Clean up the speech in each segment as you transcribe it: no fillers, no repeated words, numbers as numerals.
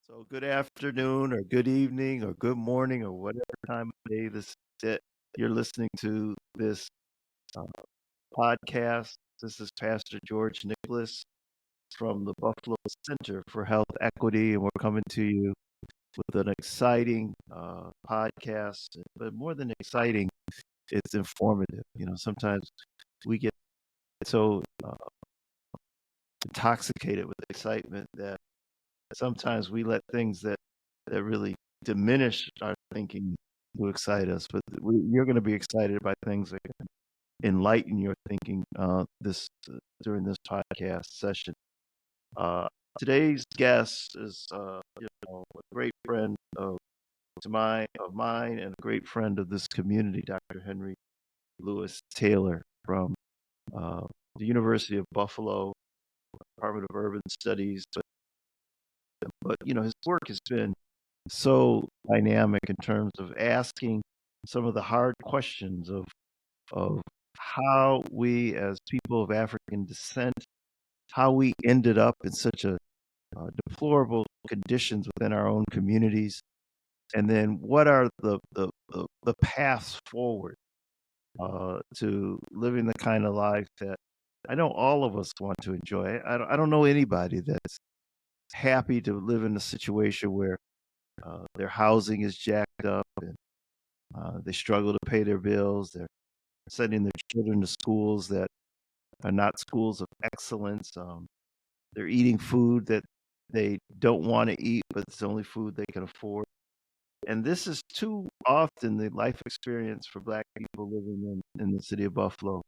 So good afternoon or good evening or good morning or whatever time of day you're listening to this uh, podcast. This is Pastor George Nicholas from the Buffalo Center for Health Equity, and we're coming to you with an exciting podcast. But more than exciting, it's informative. Sometimes we get so intoxicated with excitement that sometimes we let things that really diminish our thinking to excite us. But you're going to be excited by things that can enlighten your thinking this during this podcast session. Uh, Today's guest is a great friend of mine and a great friend of this community, Dr. Henry Lewis Taylor from uh, the University of Buffalo, Department of Urban Studies. But his work has been so dynamic in terms of asking some of the hard questions of how we as people of African descent, how we ended up in such a deplorable conditions within our own communities, and then what are the paths forward to living the kind of life that I know all of us want to enjoy. I don't know anybody that's happy to live in a situation where their housing is jacked up and they struggle to pay their bills. They're sending their children to schools that are not schools of excellence. They're eating food that they don't want to eat, but it's the only food they can afford. And this is too often the life experience for Black people living in the city of Buffalo.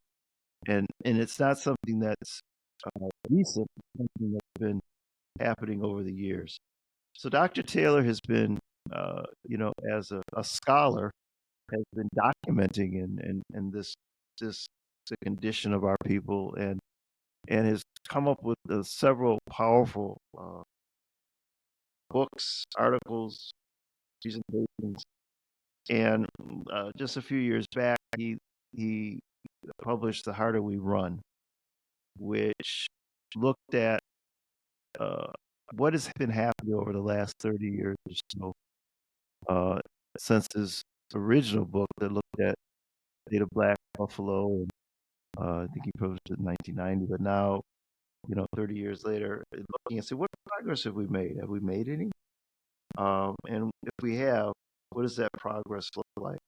And it's not something that's recent, it's something that's been happening over the years. So Dr. Taylor has been, as a scholar, has been documenting in this the condition of our people and has come up with several powerful books, articles, presentations, and just a few years back he published "The Harder We Run," which looked at uh, what has been happening over the last 30 years or so uh, since his original book that looked at the state of Black Buffalo. And I think he published it in 1990, but now, 30 years later, looking and say, what progress have we made? Have we made any? And if we have, what does that progress look like?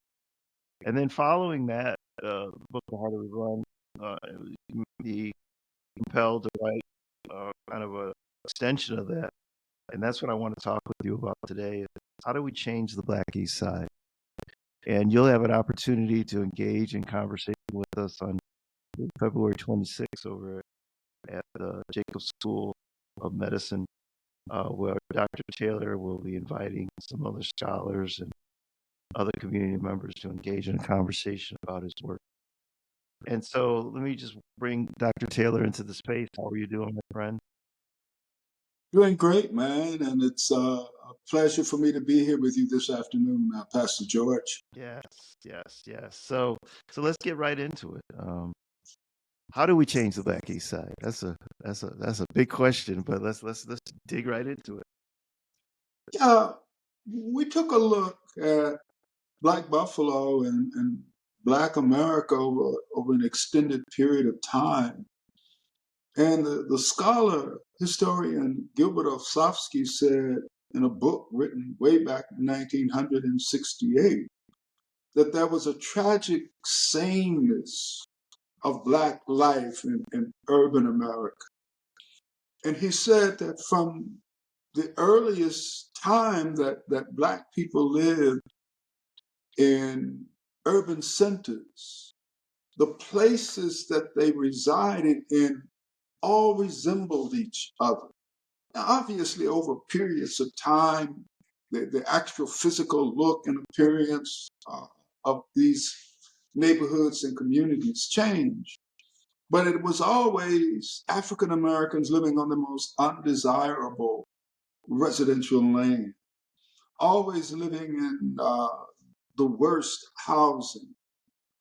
And then following that book, The Harder We Run, he compelled to write kind of a extension of that. And that's what I want to talk with you about today. Is how do we change the Black East Side? And you'll have an opportunity to engage in conversation with us on February 26th over at the Jacobs School of Medicine, where Dr. Taylor will be inviting some other scholars and other community members to engage in a conversation about his work. And so let me just bring Dr. Taylor into the space. How are you doing, my friend? Doing great, man, and it's a pleasure for me to be here with you this afternoon, Pastor George. Yes, yes, yes. So let's get right into it. How do we change the Black East Side? That's a big question, but let's dig right into it. Yeah, we took a look at Black Buffalo and Black America over an extended period of time. And the scholar, historian Gilbert Osofsky said in a book written way back in 1968 that there was a tragic sameness of Black life in urban America. And he said that from the earliest time that Black people lived in urban centers, the places that they resided in all resembled each other. Now, obviously, over periods of time, the actual physical look and appearance of these neighborhoods and communities changed. But it was always African Americans living on the most undesirable residential land, always living in the worst housing,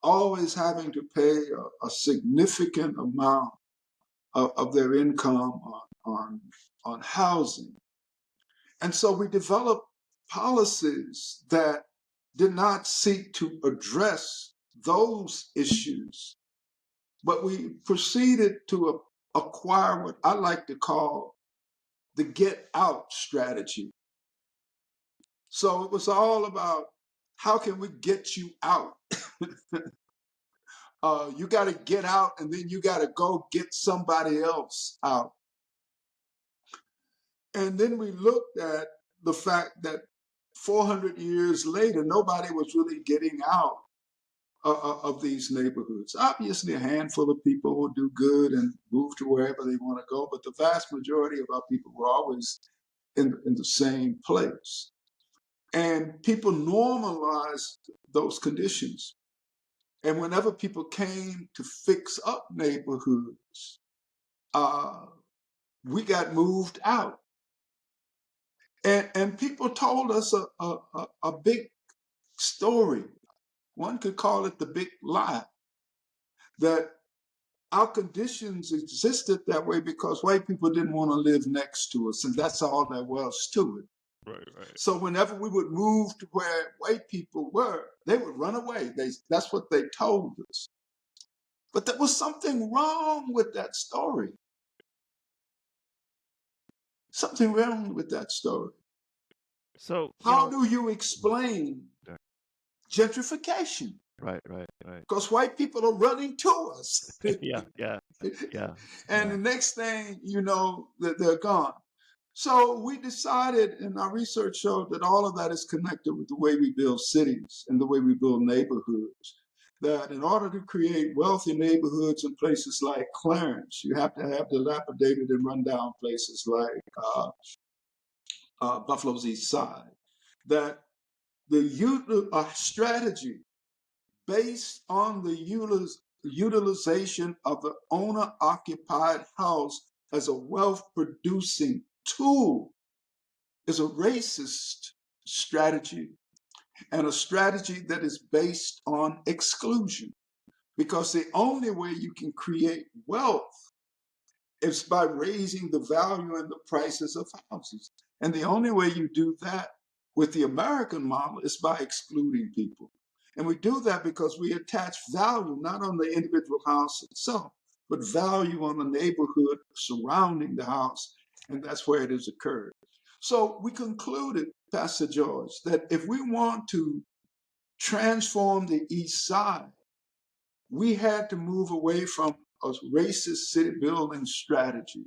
always having to pay a significant amount of their income on housing. And so we developed policies that did not seek to address those issues, but we proceeded to acquire what I like to call the get out strategy. So it was all about how can we get you out? You got to get out and then you got to go get somebody else out. And then we looked at the fact that 400 years later, nobody was really getting out of these neighborhoods. Obviously, a handful of people will do good and move to wherever they want to go, but the vast majority of our people were always in the same place. And people normalized those conditions. And whenever people came to fix up neighborhoods, we got moved out. And people told us a big story. One could call it the big lie, that our conditions existed that way because white people didn't want to live next to us, and that's all there was to it. Right. So whenever we would move to where white people were, they would run away. That's what they told us. But there was something wrong with that story. Something wrong with that story. So How do you explain Yeah. gentrification? Right. Because white people are running to us. Yeah. And the next thing you know, that they're gone. So we decided, and our research showed that all of that is connected with the way we build cities and the way we build neighborhoods. That in order to create wealthy neighborhoods in places like Clarence, you have to have dilapidated and rundown places like Buffalo's East Side. That the strategy based on the utilization of the owner-occupied house as a wealth-producing tool is a racist strategy, and a strategy that is based on exclusion. Because the only way you can create wealth is by raising the value and the prices of houses. And the only way you do that with the American model is by excluding people. And we do that because we attach value not on the individual house itself, but value on the neighborhood surrounding the house. And that's where it has occurred. So we concluded, Pastor George, that if we want to transform the East Side, we had to move away from a racist city building strategy.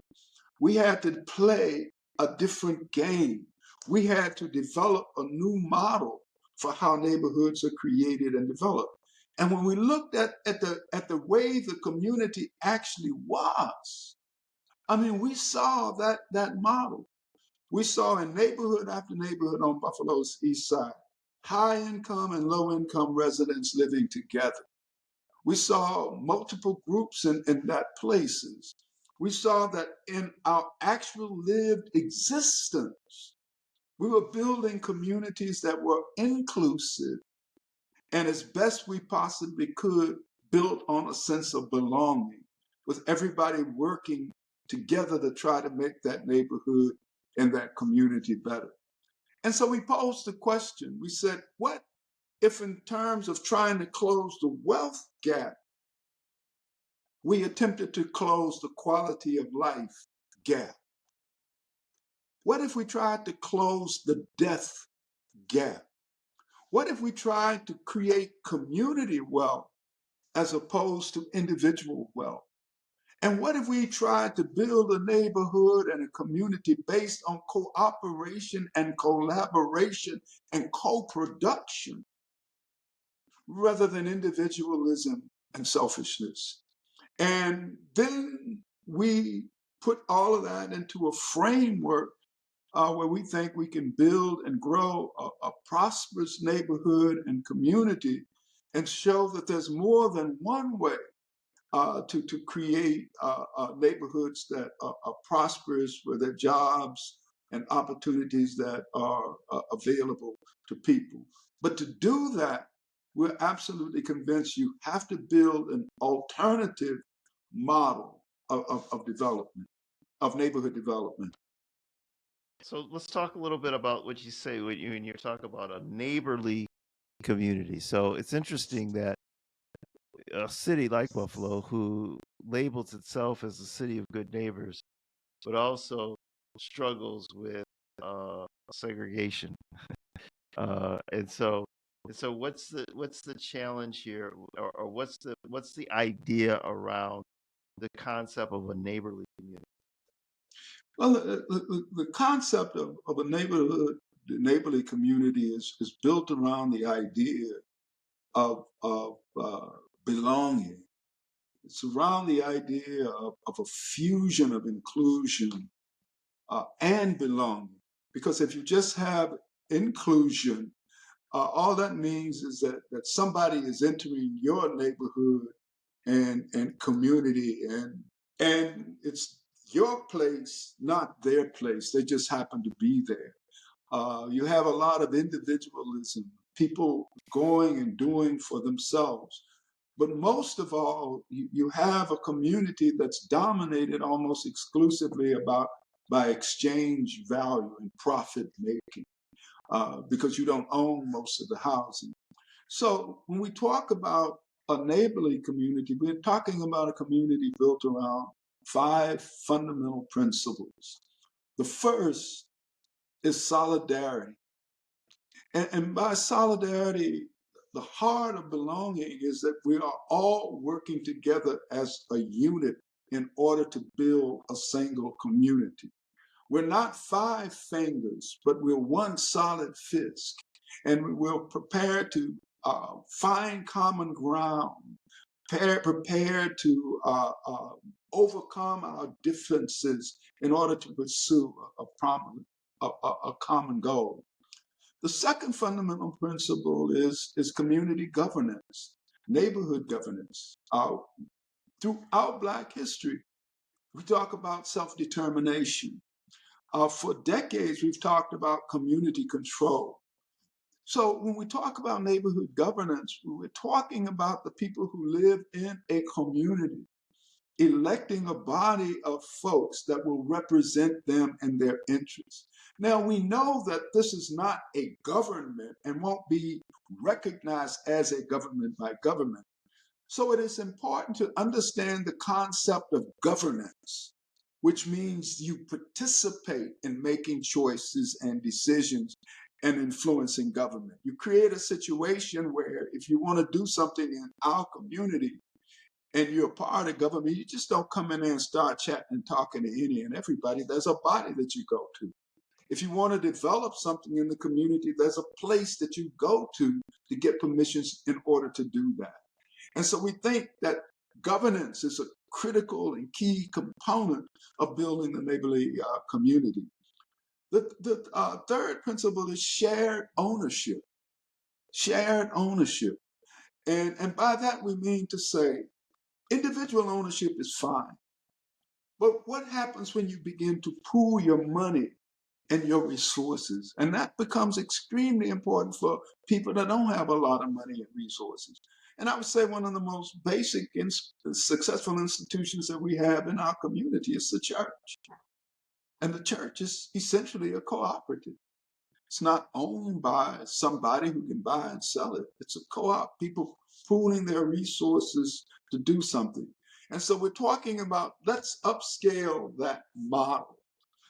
We had to play a different game. We had to develop a new model for how neighborhoods are created and developed. And when we looked at the way the community actually was, I mean, we saw that model. We saw in neighborhood after neighborhood on Buffalo's East Side, high income and low income residents living together. We saw multiple groups in that places. We saw that in our actual lived existence, we were building communities that were inclusive and as best we possibly could, built on a sense of belonging, with everybody working together to try to make that neighborhood and that community better. And so we posed the question. We said, what if in terms of trying to close the wealth gap, we attempted to close the quality of life gap? What if we tried to close the death gap? What if we tried to create community wealth as opposed to individual wealth? And what if we tried to build a neighborhood and a community based on cooperation and collaboration and co-production rather than individualism and selfishness? And then we put all of that into a framework where we think we can build and grow a prosperous neighborhood and community and show that there's more than one way to create neighborhoods that are prosperous, where there are jobs and opportunities that are available to people. But to do that, we're absolutely convinced you have to build an alternative model of development, of neighborhood development. So let's talk a little bit about what you say when you talk about a neighborly community. So it's interesting that a city like Buffalo, who labels itself as a city of good neighbors, but also struggles with segregation. And so what's the challenge here, or what's the idea around the concept of a neighborly community? Well, the concept of a neighborhood, the neighborly community is built around the idea of belonging. It's around the idea of a fusion of inclusion and belonging. Because if you just have inclusion, all that means is that somebody is entering your neighborhood and community, and it's your place, not their place. They just happen to be there. You have a lot of individualism, people going and doing for themselves. But most of all, you have a community that's dominated almost exclusively by exchange value and profit making, because you don't own most of the housing. So when we talk about a neighborly community, we're talking about a community built around five fundamental principles. The first is solidarity. And by solidarity, the heart of belonging is that we are all working together as a unit in order to build a single community. We're not five fingers, but we're one solid fist. And we're prepared to find common ground, prepared to overcome our differences in order to pursue a common goal. The second fundamental principle is community governance, neighborhood governance. Throughout Black history, we talk about self-determination. For decades, we've talked about community control. So when we talk about neighborhood governance, we're talking about the people who live in a community electing a body of folks that will represent them and their interests. Now, we know that this is not a government and won't be recognized as a government by government. So it is important to understand the concept of governance, which means you participate in making choices and decisions and influencing government. You create a situation where if you want to do something in our community, and you're a part of government, you just don't come in there and start chatting and talking to any and everybody. There's a body that you go to. If you want to develop something in the community, there's a place that you go to get permissions in order to do that. And so we think that governance is a critical and key component of building the neighborly community. The third principle is shared ownership. Shared ownership. And by that we mean to say individual ownership is fine. But what happens when you begin to pool your money and your resources? And that becomes extremely important for people that don't have a lot of money and resources. And I would say one of the most basic and successful institutions that we have in our community is the church. And the church is essentially a cooperative. It's not owned by somebody who can buy and sell it. It's a co-op, people pooling their resources to do something. And so we're talking about let's upscale that model.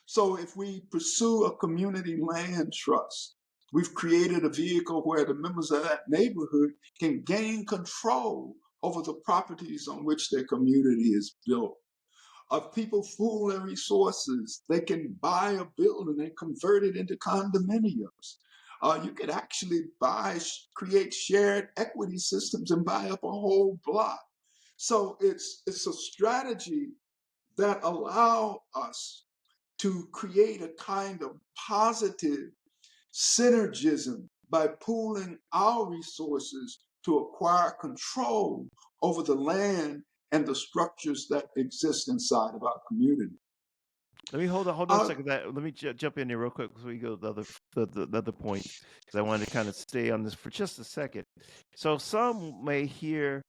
So if we pursue a community land trust, we've created a vehicle where the members of that neighborhood can gain control over the properties on which their community is built. If people pool their resources, they can buy a building and convert it into condominiums. You could actually create shared equity systems and buy up a whole block. So it's a strategy that allow us to create a kind of positive synergism by pooling our resources to acquire control over the land and the structures that exist inside of our community. Let me hold on a Uh, second. Let me jump in there real quick before we go to the other points, because I wanted to kind of stay on this for just a second. So some may hear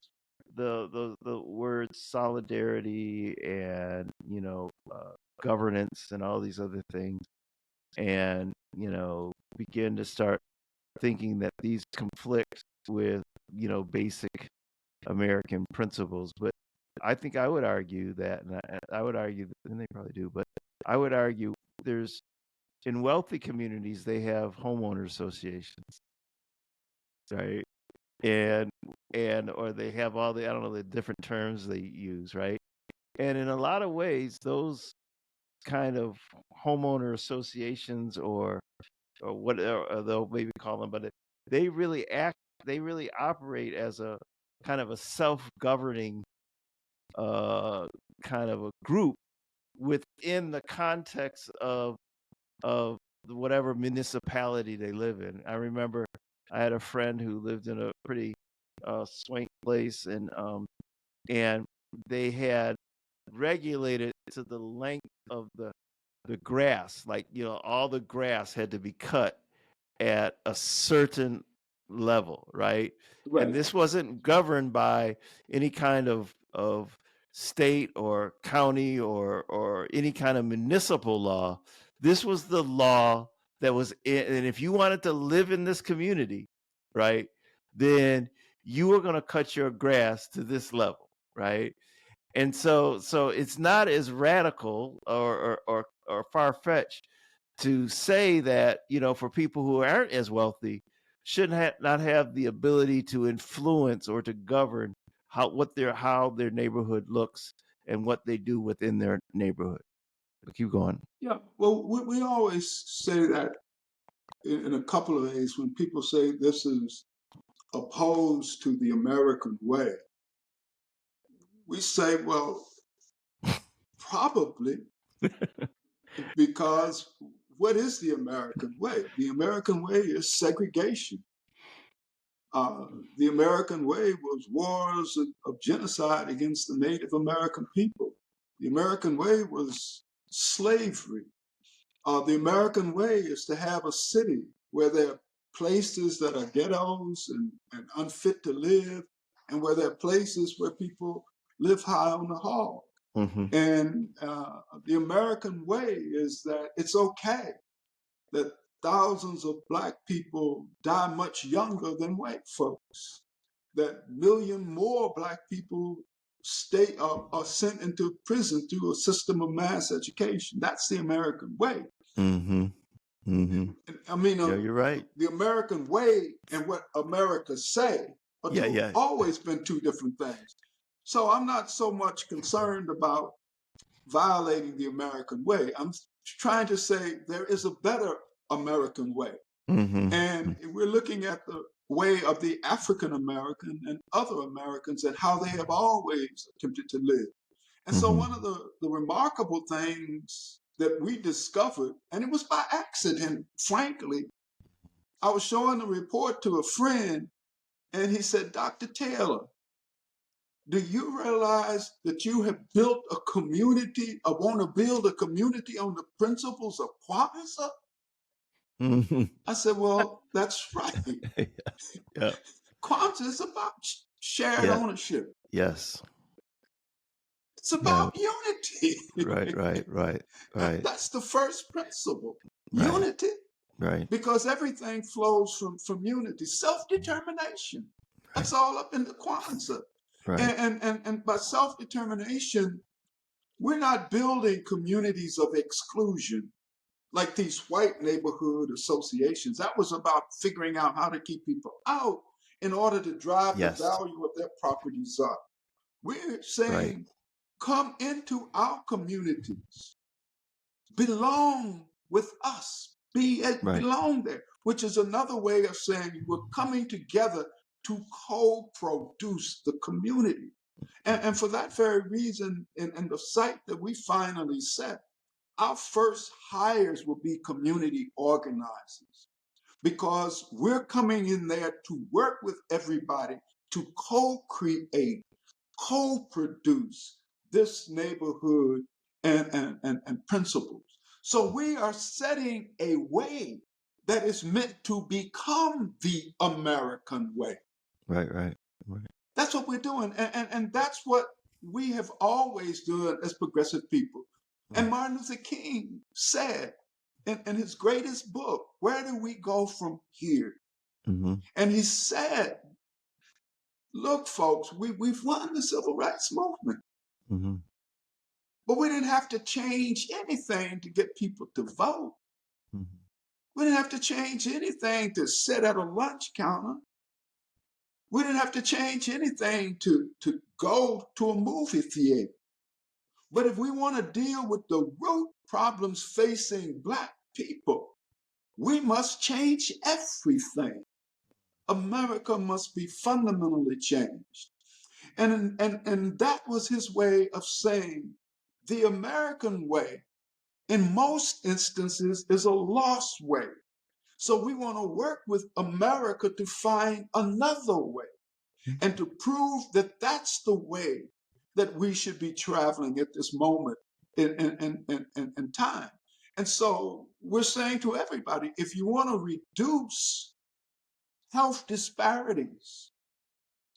the words solidarity and governance and all these other things, and begin to start thinking that these conflict with basic American principles. But I think I would argue that, and I would argue that, and they probably do, but I would argue there's in wealthy communities they have homeowner associations, right? And or they have all the, I don't know, the different terms they use, right? And in a lot of ways, those kind of homeowner associations or what they'll maybe call them, but they really operate as a kind of a self-governing kind of a group within the context of whatever municipality they live in. I remember I had a friend who lived in a pretty swank place, and they had regulated to the length of the grass, like all the grass had to be cut at a certain level, right? And this wasn't governed by any kind of state or county or any kind of municipal law. This was the law that was in, and if you wanted to live in this community, right, then you were going to cut your grass to this level, right? And so it's not as radical or far-fetched to say that for people who aren't as wealthy shouldn't not have the ability to influence or to govern how their neighborhood looks and what they do within their neighborhood. But keep going. Yeah, well, we always say that in a couple of ways. When people say this is opposed to the American way, we say, well, probably, because what is the American way? The American way is segregation. The American way was wars of genocide against the Native American people. The American way was slavery. The American way is to have a city where there are places that are ghettos and unfit to live, and where there are places where people live high on the hog. Mm-hmm. And the American way is that it's okay that thousands of Black people die much younger than white folks, that million more Black people are sent into prison through a system of mass education. That's the American way. Mm-hmm. Mm-hmm. I mean, yeah, you're right. The American way and what America say are always been two different things. So I'm not so much concerned about violating the American way. I'm trying to say there is a better American way. Mm-hmm. And we're looking at the way of the African American and other Americans and how they have always attempted to live. And so one of the remarkable things that we discovered, and it was by accident, frankly, I was showing a report to a friend, and he said, Dr. Taylor, do you realize that you have built a community, or want to build a community on the principles of Kwanzaa? Mm-hmm. I said, well, that's right. Yeah. Kwanzaa is about shared ownership. Yes. It's about unity. Right. That's the first principle. Right. Unity. Right. Because everything flows from unity. Self-determination. That's all up in the Kwanzaa. Right. And by self-determination, we're not building communities of exclusion like these white neighborhood associations. That was about figuring out how to keep people out in order to drive the value of their properties up. We're saying, come into our communities, belong with us, belong there, which is another way of saying we're coming together to co-produce the community. And for that very reason, in the site that we finally set, our first hires will be community organizers, because we're coming in there to work with everybody to co-create, co-produce this neighborhood and principles. So we are setting a way that is meant to become the American way. Right. That's what we're doing. And that's what we have always done as progressive people. And Martin Luther King said, in his greatest book, Where Do We Go From Here? Mm-hmm. And he said, look, folks, we've won the civil rights movement, Mm-hmm. but we didn't have to change anything to get people to vote. Mm-hmm. We didn't have to change anything to sit at a lunch counter. We didn't have to change anything to go to a movie theater. But if we want to deal with the root problems facing Black people, we must change everything. America must be fundamentally changed. And that was his way of saying the American way, in most instances, is a lost way. So we want to work with America to find another way and to prove that that's the way that we should be traveling at this moment in time. And so we're saying to everybody, if you want to reduce health disparities,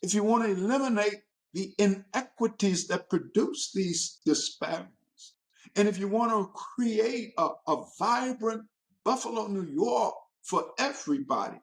if you want to eliminate the inequities that produce these disparities, and if you want to create a vibrant Buffalo, New York for everybody,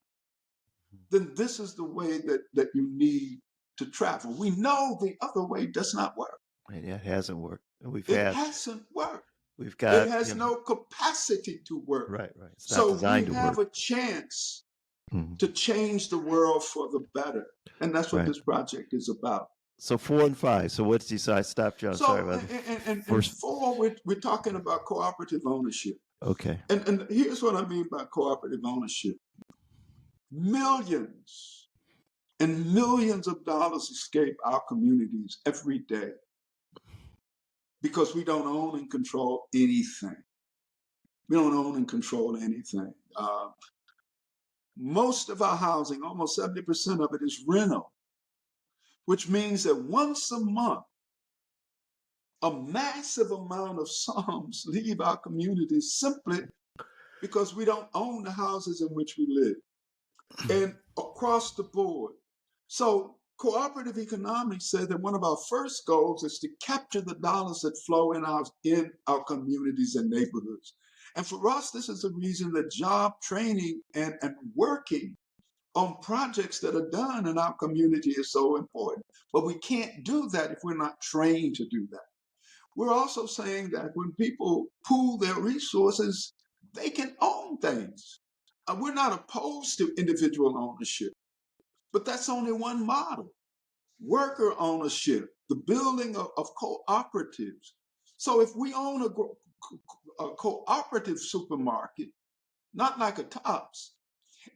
then this is the way that you need to travel. We know the other way does not work. And it hasn't worked. And It hasn't worked. we've It got, has no capacity to work. right. It's not So we designed to have work. a chance Mm-hmm. to change the world for the better. And that's what Right. this project is about. So 4 and 5. So what's the I stopped you. I'm sorry So about in first. 4, we're talking about cooperative ownership. Okay. And here's what I mean by cooperative ownership. Millions and millions of dollars escape our communities every day because we don't own and control anything. We don't own and control anything. Most of our housing, almost 70% of it, is rental, which means that once a month, a massive amount of sums leave our communities simply because we don't own the houses in which we live. And across the board. So cooperative economics said that one of our first goals is to capture the dollars that flow in our communities and neighborhoods. And for us, this is the reason that job training and working on projects that are done in our community is so important. But we can't do that if we're not trained to do that. We're also saying that when people pool their resources, they can own things. We're not opposed to individual ownership, but that's only one model. Worker ownership, the building of cooperatives. So if we own a cooperative supermarket, not like a Tops,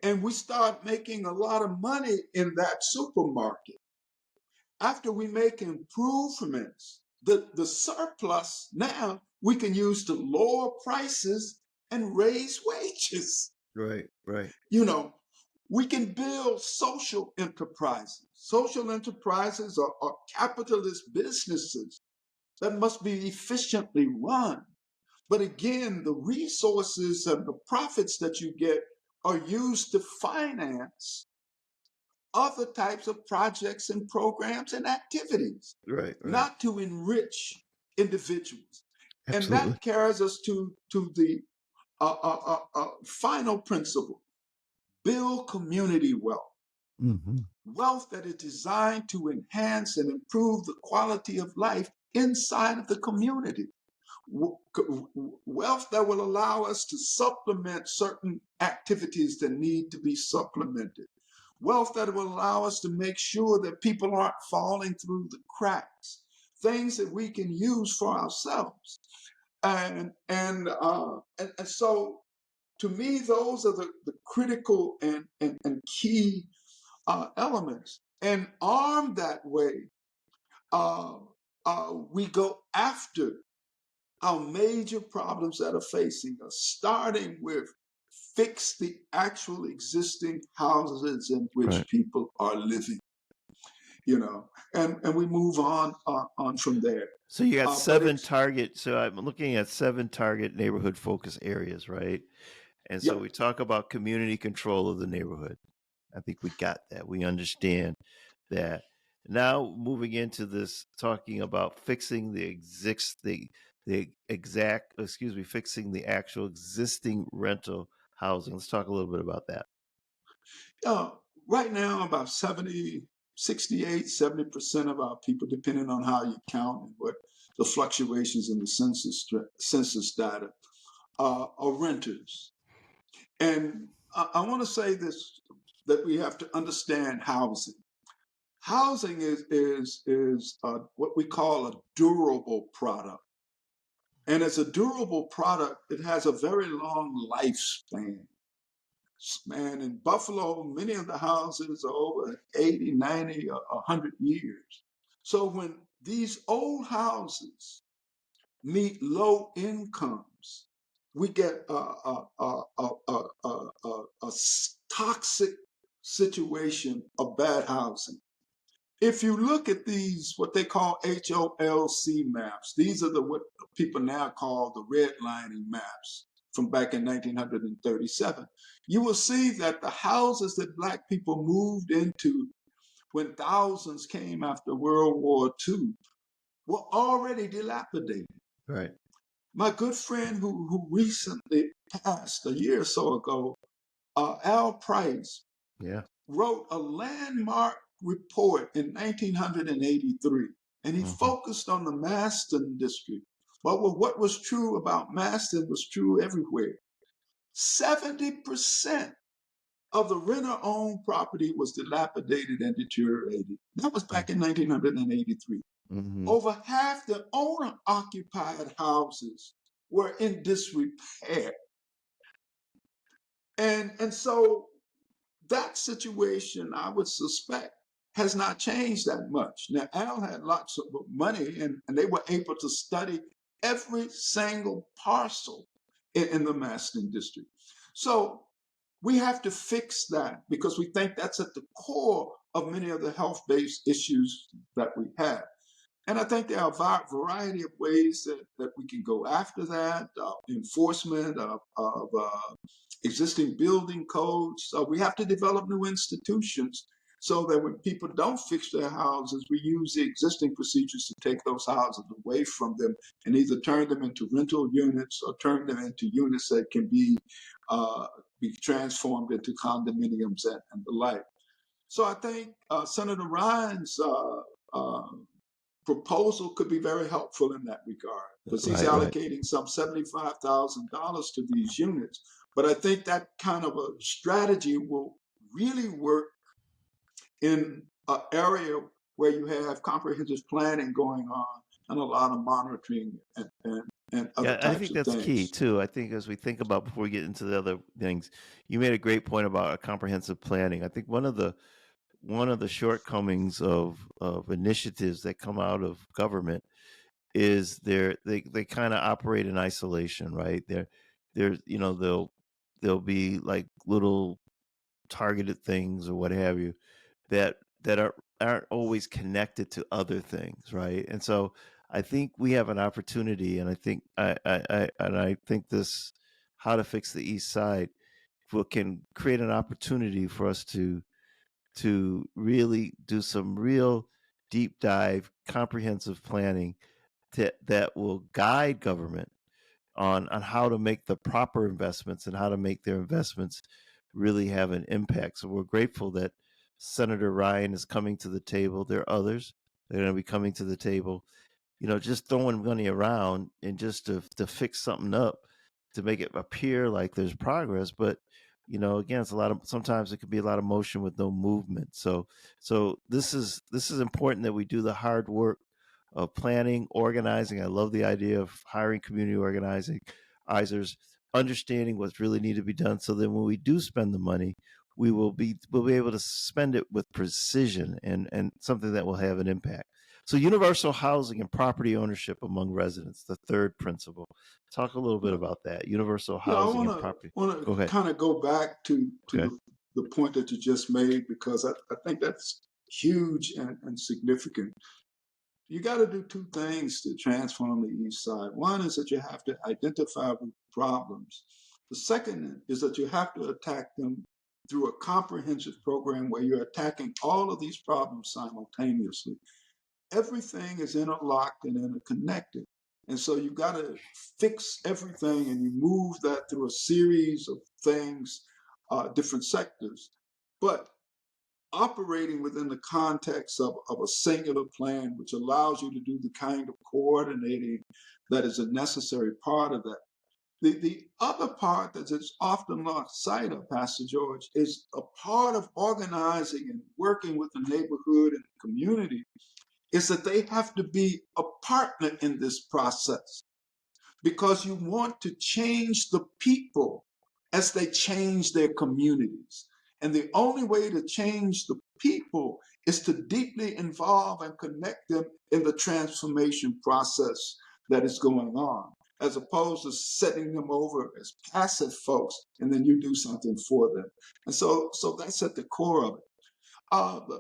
and we start making a lot of money in that supermarket, after we make improvements, the surplus now we can use to lower prices and raise wages. Right. You know, we can build social enterprises. Social enterprises are capitalist businesses that must be efficiently run. But again, the resources and the profits that you get are used to finance other types of projects and programs and activities, Right. not to enrich individuals. And Absolutely. that carries us to the final principle: build community wealth. Mm-hmm. Wealth that is designed to enhance and improve the quality of life inside of the community. Wealth that will allow us to supplement certain activities that need to be supplemented. Wealth that will allow us to make sure that people aren't falling through the cracks. Things that we can use for ourselves. And so to me, those are the critical and key elements. And armed that way, we go after our major problems that are facing us, starting with fix the actual existing houses in which people are living, and we move on from there. So you got 7 target. So I'm looking at 7 target neighborhood focus areas, right? And so we talk about community control of the neighborhood. I think we got that. We understand that. Now moving into this, talking about fixing the fixing the actual existing rental housing. Let's talk a little bit about that. Uh, right now, about 70% of our people, depending on how you count and what the fluctuations in the census data, are renters. And I want to say this, that we have to understand housing. Housing is what we call a durable product. And as a durable product, it has a very long lifespan. Man, in Buffalo, many of the houses are over 80, 90, or 100 years. So when these old houses meet low incomes, we get a toxic situation of bad housing. If you look at these, what they call HOLC maps, these are what people now call the redlining maps from back in 1937. You will see that the houses that Black people moved into when thousands came after World War II were already dilapidated. Right. My good friend who recently passed a year or so ago, Al Price, Yeah. wrote a landmark report in 1983, and he Mm-hmm. focused on the Maston district. But what was true about Maston was true everywhere. 70% of the renter-owned property was dilapidated and deteriorated. That was back in 1983. Mm-hmm. Over half the owner-occupied houses were in disrepair. And so that situation, I would suspect, has not changed that much. Now, Al had lots of money, and they were able to study every single parcel in the Maston district. So we have to fix that because we think that's at the core of many of the health-based issues that we have. And I think there are a variety of ways that we can go after that, enforcement of existing building codes. So we have to develop new institutions so that when people don't fix their houses, we use the existing procedures to take those houses away from them and either turn them into rental units or turn them into units that can be transformed into condominiums and the like. So I think Senator Ryan's proposal could be very helpful in that regard because he's allocating some $75,000 to these units. But I think that kind of a strategy will really work in an area where you have comprehensive planning going on and a lot of monitoring and other Yeah, I types think of that's key things. too. I think as we think about before we get into the other things, you made a great point about a comprehensive planning. I think one of the shortcomings of initiatives that come out of government is they kind of operate in isolation, right? They're they'll be like little targeted things or what have you that aren't always connected to other things, right? And so I think we have an opportunity, and I think this how to fix the East Side can create an opportunity for us to really do some real deep dive, comprehensive planning that will guide government on how to make the proper investments and how to make their investments really have an impact. So we're grateful that Senator Ryan is coming to the table. There are others that are going to be coming to the table. Just throwing money around and just to fix something up to make it appear like there's progress, but again, it's sometimes it could be a lot of motion with no movement. So this is important that we do the hard work of planning, organizing. I love the idea of hiring community organizers, understanding what's really need to be done, so that when we do spend the money, we'll be able to spend it with precision and something that will have an impact. So universal housing and property ownership among residents, the third principle. Talk a little bit about that. Universal I housing want and to property. want Go to ahead. kind of go back to Okay. the point that you just made because I think that's huge and significant. You got to do two things to transform the East Side. One is that you have to identify root problems. The second is that you have to attack them through a comprehensive program where you're attacking all of these problems simultaneously. Everything is interlocked and interconnected. And so you got to fix everything, and you move that through a series of things, different sectors. But operating within the context of a singular plan, which allows you to do the kind of coordinating that is a necessary part of that. The other part that is often lost sight of, Pastor George, is a part of organizing and working with the neighborhood and the community is that they have to be a partner in this process, because you want to change the people as they change their communities. And the only way to change the people is to deeply involve and connect them in the transformation process that is going on, as opposed to setting them over as passive folks and then you do something for them. And so that's at the core of it.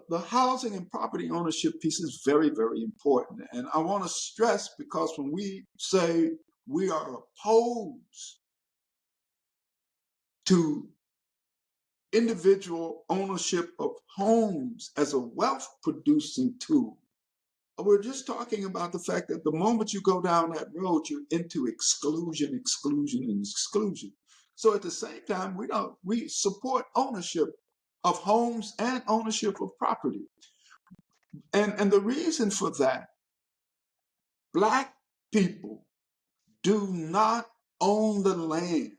The housing and property ownership piece is very, very important. And I want to stress, because when we say we are opposed to individual ownership of homes as a wealth producing tool, we're just talking about the fact that the moment you go down that road, you're into exclusion, exclusion, and exclusion. So at the same time, we support ownership of homes and ownership of property. And the reason for that, Black people do not own the land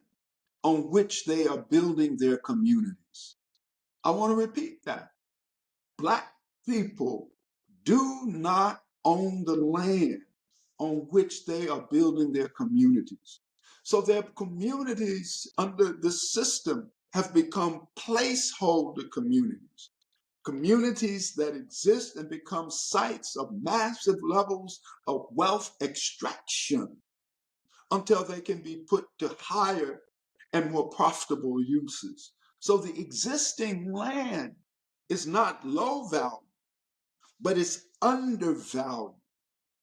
on which they are building their communities. I want to repeat that. Black people do not own the land on which they are building their communities. So their communities under the system have become placeholder communities. Communities that exist and become sites of massive levels of wealth extraction until they can be put to higher and more profitable uses. So the existing land is not low value, but it's undervalued,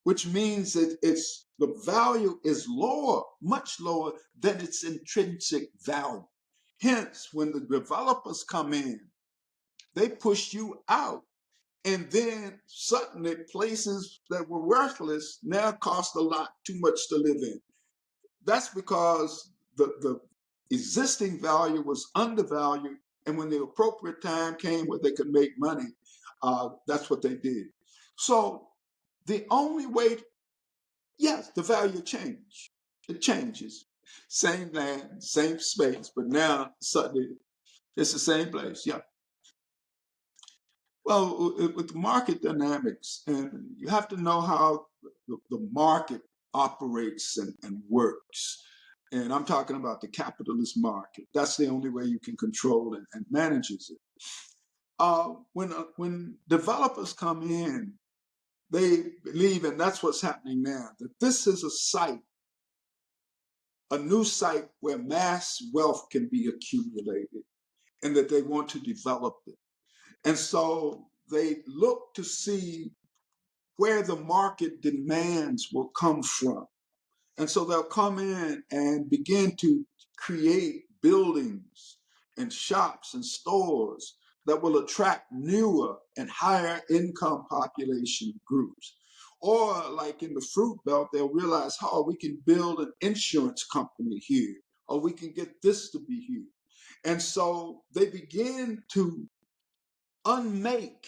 which means that the value is lower, much lower than its intrinsic value. Hence, when the developers come in, they push you out. And then suddenly places that were worthless now cost a lot too much to live in. That's because the existing value was undervalued. And when the appropriate time came where they could make money, that's what they did. So the only way, yes, the value change. It changes. Same land, same space, but now suddenly it's the same place. Yeah. Well, with market dynamics, and you have to know how the market operates and works. And I'm talking about the capitalist market. That's the only way you can control and manages it. When developers come in, they believe, and that's what's happening now, that this is a site, a new site where mass wealth can be accumulated, and that they want to develop it. And so they look to see where the market demands will come from. And so they'll come in and begin to create buildings and shops and stores that will attract newer and higher income population groups. Or like in the fruit belt, they'll realize, oh, we can build an insurance company here, or we can get this to be here. And so they begin to unmake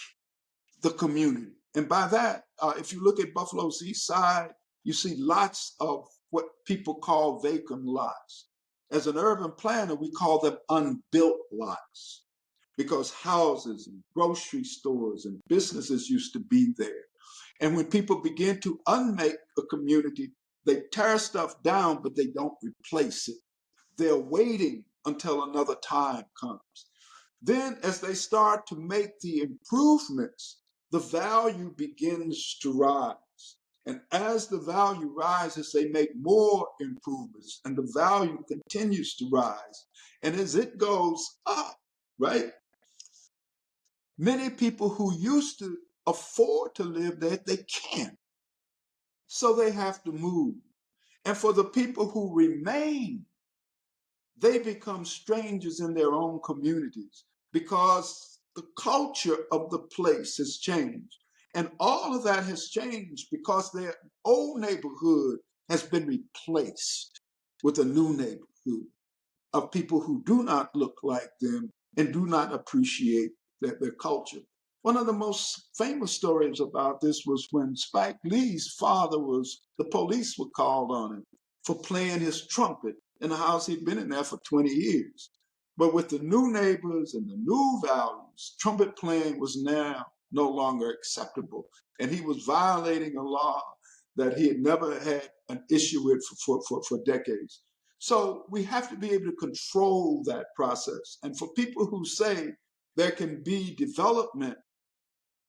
the community. And by that, if you look at Buffalo's east side, you see lots of what people call vacant lots. As an urban planner, we call them unbuilt lots, because houses and grocery stores and businesses used to be there. And when people begin to unmake a community, they tear stuff down, but they don't replace it. They're waiting until another time comes. Then, as they start to make the improvements, the value begins to rise. And as the value rises, they make more improvements, and the value continues to rise. And as it goes up, right, many people who used to afford to live there, they can't. So they have to move. And for the people who remain, they become strangers in their own communities, because the culture of the place has changed. And all of that has changed because their old neighborhood has been replaced with a new neighborhood of people who do not look like them and do not appreciate their culture. One of the most famous stories about this was when Spike Lee's father the police were called on him for playing his trumpet in a house he'd been in there for 20 years. But with the new neighbors and the new values, trumpet playing was now no longer acceptable. And he was violating a law that he had never had an issue with for decades. So we have to be able to control that process. And for people who say there can be development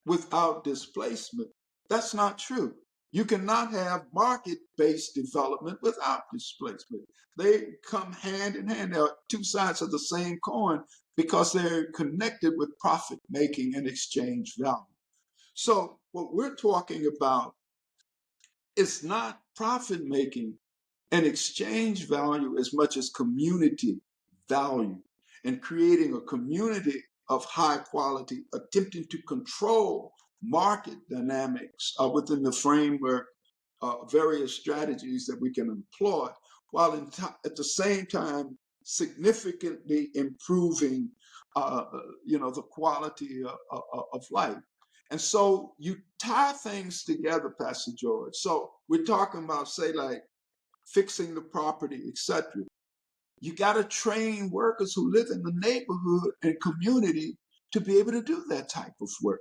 without displacement, that's not true. You cannot have market-based development without displacement. They come hand in hand. They're two sides of the same coin because they're connected with profit making and exchange value. So what we're talking about is not profit making and exchange value as much as community value, and creating a community of high quality, attempting to control market dynamics within the framework of various strategies that we can employ, while at the same time significantly improving the quality of life. And so you tie things together, Pastor George. So we're talking about, say, like fixing the property, etc. You got to train workers who live in the neighborhood and community to be able to do that type of work.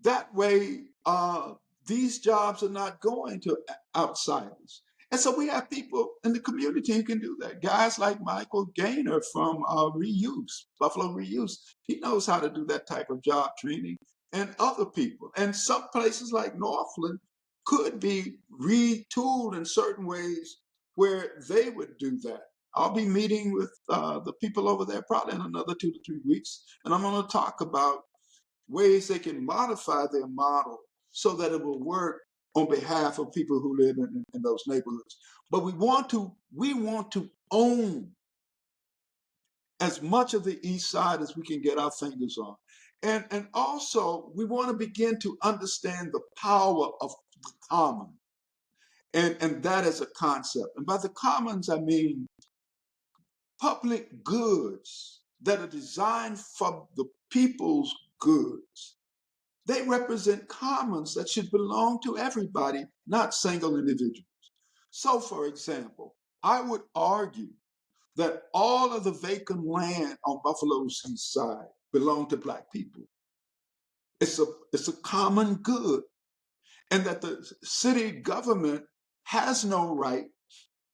That way, these jobs are not going to outsiders. And so we have people in the community who can do that. Guys like Michael Gaynor from Reuse, Buffalo Reuse. He knows how to do that type of job training, and other people. And some places like Northland could be retooled in certain ways where they would do that. I'll be meeting with the people over there probably in another 2 to 3 weeks, and I'm going to talk about ways they can modify their model so that it will work on behalf of people who live in those neighborhoods. But we want to own as much of the East Side as we can get our fingers on. And also, we want to begin to understand the power of the common. And that is a concept. And by the commons, I mean public goods that are designed for the people's goods. They represent commons that should belong to everybody, not single individuals. So, for example, I would argue that all of the vacant land on Buffalo's east side belong to Black people. It's a common good, and that the city government has no right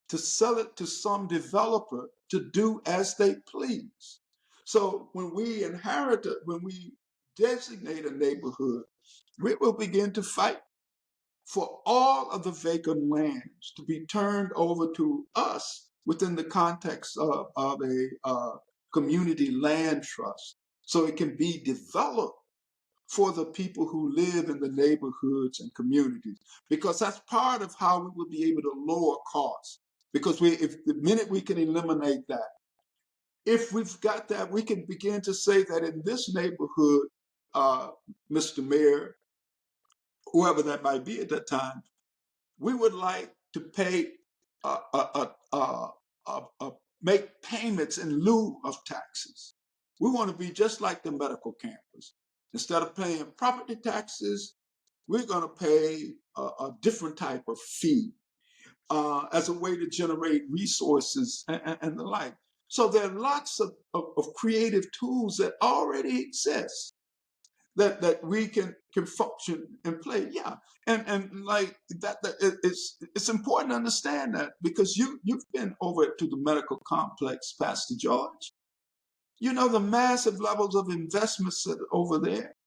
to sell it to some developer to do as they please. So when we when we designate a neighborhood, we will begin to fight for all of the vacant lands to be turned over to us within the context of a community land trust so it can be developed for the people who live in the neighborhoods and communities, because that's part of how we will be able to lower costs. Because if the minute we can eliminate that, if we've got that, we can begin to say that in this neighborhood, Mr. Mayor, whoever that might be at that time, we would like to pay, make payments in lieu of taxes. We want to be just like the medical campus. Instead of paying property taxes, we're going to pay a different type of fee as a way to generate resources and the like. So there are lots of creative tools that already exist that we can function and play. Yeah, and like it's important to understand that, because you've been over to the medical complex, Pastor George. You know the massive levels of investments that are over there.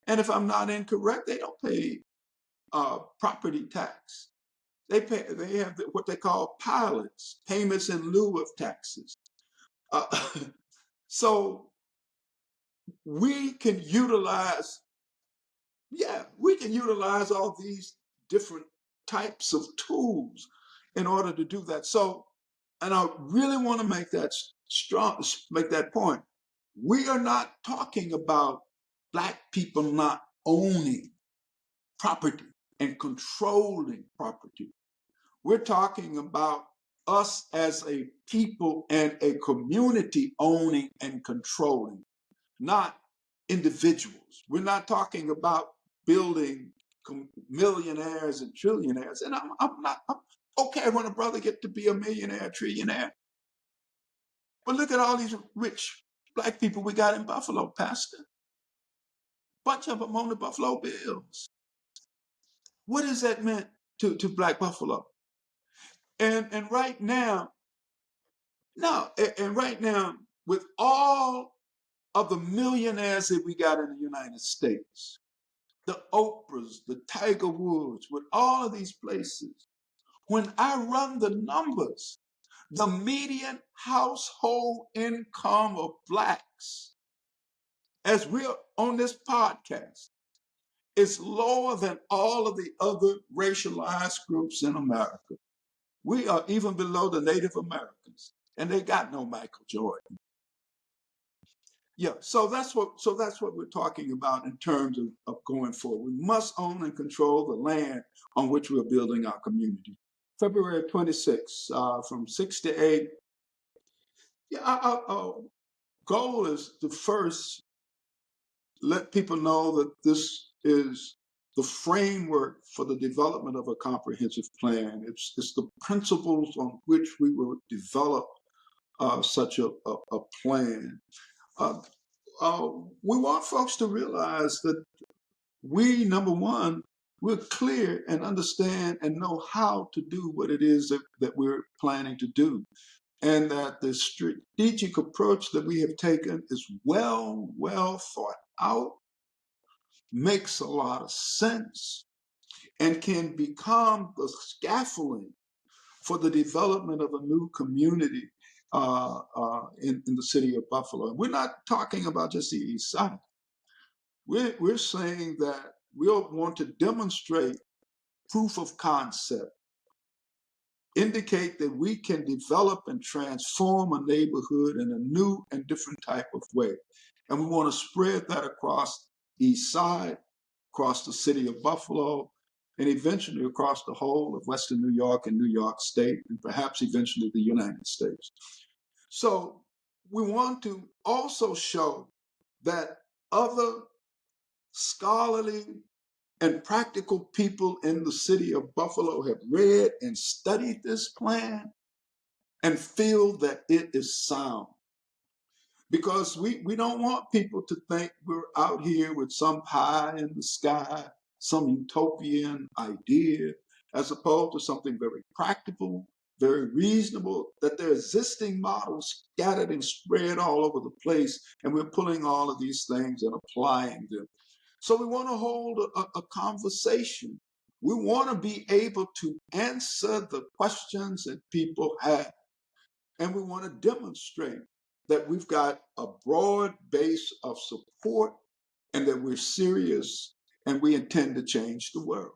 And if I'm not incorrect, they don't pay property tax. They have what they call pilots, payments in lieu of taxes. Uh, so we can utilize, we can utilize all these different types of tools in order to do that. So, and I really want to make that point. We are not talking about Black people not owning property and controlling property. We're talking about us as a people and a community owning and controlling, not individuals. We're not talking about building millionaires and trillionaires. And I'm okay when a brother get to be a millionaire, trillionaire. But look at all these rich black people we got in Buffalo, Pastor. Bunch of them on the Buffalo Bills. What has that meant to Black Buffalo? And right now, no, and right now, with all of the millionaires that we got in the United States, the Oprahs, the Tiger Woods, with all of these places, when I run the numbers, the median household income of blacks, as we're on this podcast, is lower than all of the other racialized groups in America. We are even below the Native Americans, and they got no Michael Jordan. Yeah, so that's what we're talking about in terms of going forward. We must own and control the land on which we're building our community. February 26th, from 6 to 8. Yeah, our goal is to first let people know that this is the framework for the development of a comprehensive plan. It's the principles on which we will develop such a plan. Uh, we want folks to realize that we, number one, we're clear and understand and know how to do what it is that we're planning to do. And that the strategic approach that we have taken is well thought out, makes a lot of sense, and can become the scaffolding for the development of a new community in the city of Buffalo. And we're not talking about just the East Side. We're saying that we'll want to demonstrate proof of concept, indicate that we can develop and transform a neighborhood in a new and different type of way. And we want to spread that across East Side, across the city of Buffalo, and eventually across the whole of Western New York and New York State, and perhaps eventually the United States. So we want to also show that other scholarly and practical people in the city of Buffalo have read and studied this plan and feel that it is sound. Because we don't want people to think we're out here with some pie in the sky, some utopian idea, as opposed to something very practical, very reasonable, that there are existing models scattered and spread all over the place, and we're pulling all of these things and applying them. So we want to hold a conversation. We want to be able to answer the questions that people have. And we want to demonstrate that we've got a broad base of support and that we're serious and we intend to change the world.